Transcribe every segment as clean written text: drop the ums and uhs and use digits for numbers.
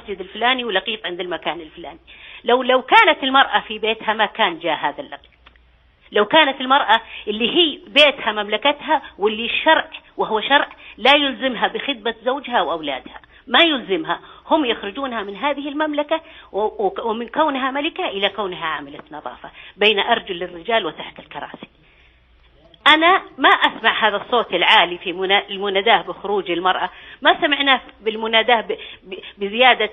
المسجد الفلاني ولقيط عند المكان الفلاني. لو كانت المرأة في بيتها ما كان جاء هذا اللقيط. لو كانت المرأة اللي هي بيتها مملكتها، واللي الشرع وهو شرع لا يلزمها بخدمة زوجها وأولادها، ما يلزمها، هم يخرجونها من هذه المملكة ومن كونها ملكة إلى كونها عاملة نظافة بين أرجل الرجال وتحت الكراسي. أنا ما أسمع هذا الصوت العالي في المناداة بخروج المرأة، ما سمعناه بالمناداة بزيادة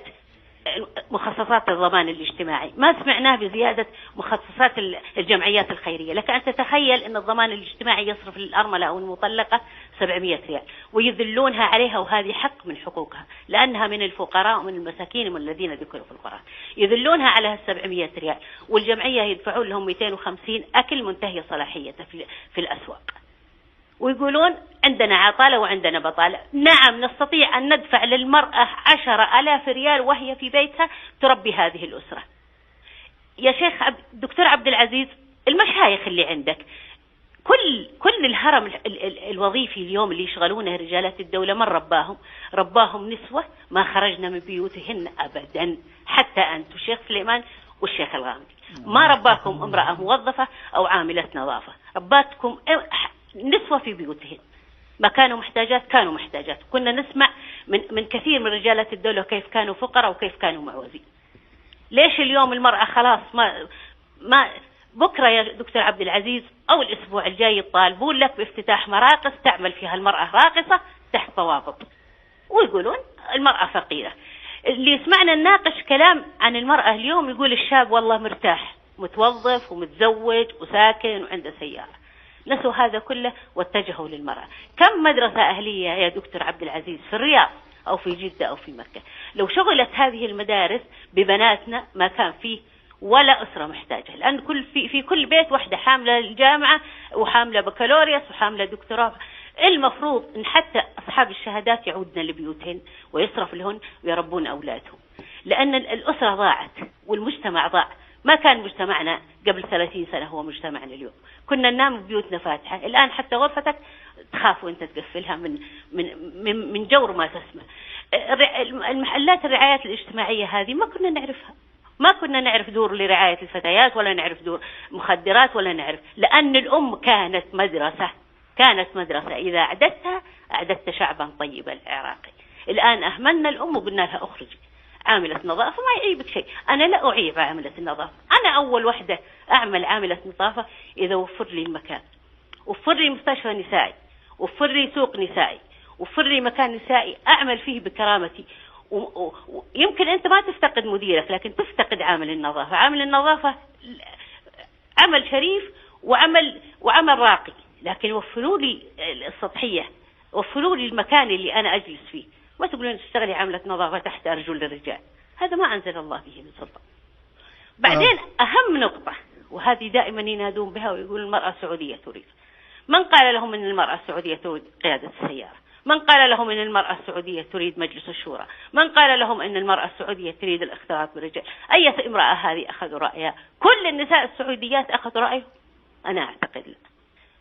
مخصصات الضمان الاجتماعي، ما سمعناه بزيادة مخصصات الجمعيات الخيرية. لك أن تتخيل أن الضمان الاجتماعي يصرف للأرملة أو المطلقة 700 ريال ويذلونها عليها، وهذه حق من حقوقها لأنها من الفقراء ومن المساكين ومن الذين ذكروا في القرآن، يذلونها على 700 ريال، والجمعية يدفعون لهم 250 أكل منتهي صلاحيته في الأسواق، ويقولون عندنا عطالة وعندنا بطالة. نعم نستطيع أن ندفع للمرأة 10,000 ريال وهي في بيتها تربي هذه الأسرة. يا شيخ دكتور عبد العزيز، المشايخ اللي عندك كل الهرم الوظيفي اليوم اللي يشغلونه رجالات الدولة من رباهم نسوة ما خرجنا من بيوتهن أبدا، حتى أنت والشيخ سليمان والشيخ الغامدي ما رباكم امرأة موظفة أو عاملة نظافة، رباتكم نسوة في بيوتهن، ما كانوا محتاجات. كنا نسمع من كثير من رجالات الدولة كيف كانوا فقراء وكيف كانوا معوزين. ليش اليوم المرأة خلاص ما بكرة يا دكتور عبد العزيز أو الأسبوع الجاي يطالبون لك بافتتاح مراقص تعمل فيها المرأة راقصة تحت ضوابط، ويقولون المرأة فقيرة. اللي يسمعنا نناقش كلام عن المرأة اليوم يقول الشاب والله مرتاح متوظف ومتزوج وساكن وعنده سيارة. نسوا هذا كله واتجهوا للمرأة. كم مدرسة أهلية يا دكتور عبد العزيز في الرياض أو في جدة أو في مكة، لو شغلت هذه المدارس ببناتنا ما كان فيه ولا أسرة محتاجة، لأن في كل بيت واحدة حاملة الجامعة وحاملة بكالوريوس وحاملة دكتوراه. المفروض أن حتى أصحاب الشهادات يعودن لبيوتهن ويصرف لهن ويربون أولادهم، لأن الأسرة ضاعت والمجتمع ضاع. ما كان مجتمعنا قبل 30 سنة هو مجتمعنا اليوم، كنا ننام بيوتنا فاتحة، الآن حتى غرفتك تخاف وانت تقفلها من جور ما تسمع. المحلات الرعايات الاجتماعية هذه ما كنا نعرفها، ما كنا نعرف دور لرعاية الفتيات ولا نعرف دور مخدرات ولا نعرف، لأن الأم كانت مدرسة إذا أعددت شعبا طيبا العراقي. الآن أهملنا الأم وقلنا لها أخرجي. عاملة نظافة ما يعيبك شيء، أنا لا أعيب عاملة النظافة، أنا أول وحدة أعمل عاملة نظافة إذا وفر لي المكان، وفر لي مستشفى نسائي، وفر لي سوق نسائي، وفر لي مكان نسائي أعمل فيه بكرامتي. ويمكن أنت ما تفتقد مديرك لكن تفتقد عامل النظافة. عامل النظافة عمل شريف وعمل راقي، لكن وفروا لي السطحية، وفروا لي المكان اللي أنا أجلس فيه، ما تقولون تشتغلي عاملة نظافة تحت أرجل الرجال، هذا ما أنزل الله به من سلطان. بعدين أهم نقطة وهذه دائما ينادون بها ويقول المرأة السعودية تريد. من قال لهم أن المرأة السعودية تريد قيادة السيارة؟ من قال لهم أن المرأة السعودية تريد مجلس الشورى؟ من قال لهم أن المرأة السعودية تريد الاختلاط بالرجال؟ أي امرأة هذه أخذوا رأيها؟ كل النساء السعوديات أخذوا رأيه؟ أنا أعتقد لا،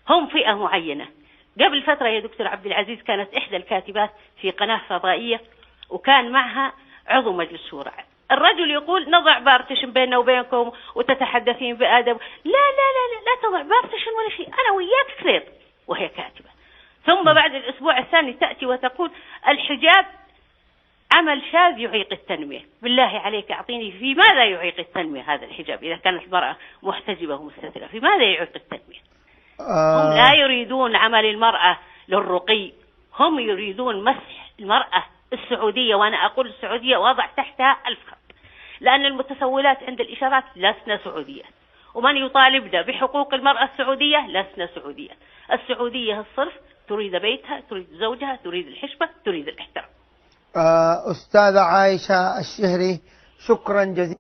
هم فئة معينة. قبل فترة يا دكتور عبد العزيز كانت إحدى الكاتبات في قناة فضائية وكان معها عضو مجلس الشورى، الرجل يقول نضع بارتيشن بيننا وبينكم وتتحدثين بأدب. لا لا لا لا تضع بارتيشن ولا شيء، أنا وياك كثير، وهي كاتبة. ثم بعد الأسبوع الثاني تأتي وتقول الحجاب عمل شاذ يعيق التنمية. بالله عليك أعطيني في ماذا يعيق التنمية هذا الحجاب إذا كانت المرأة محتجبة ومستترة؟ في ماذا يعيق التنمية؟ هم لا يريدون عمل المرأة للرقي، هم يريدون مسح المرأة السعودية، وأنا أقول السعودية وأضع تحتها 1000 خط، لأن المتسولات عند الإشارات لسنا سعودية، ومن يطالبنا بحقوق المرأة السعودية لسنا سعودية. السعودية الصرف تريد بيتها، تريد زوجها، تريد الحشمة، تريد الاحترام. أستاذة عائشة الشهري، شكرا جزيلا.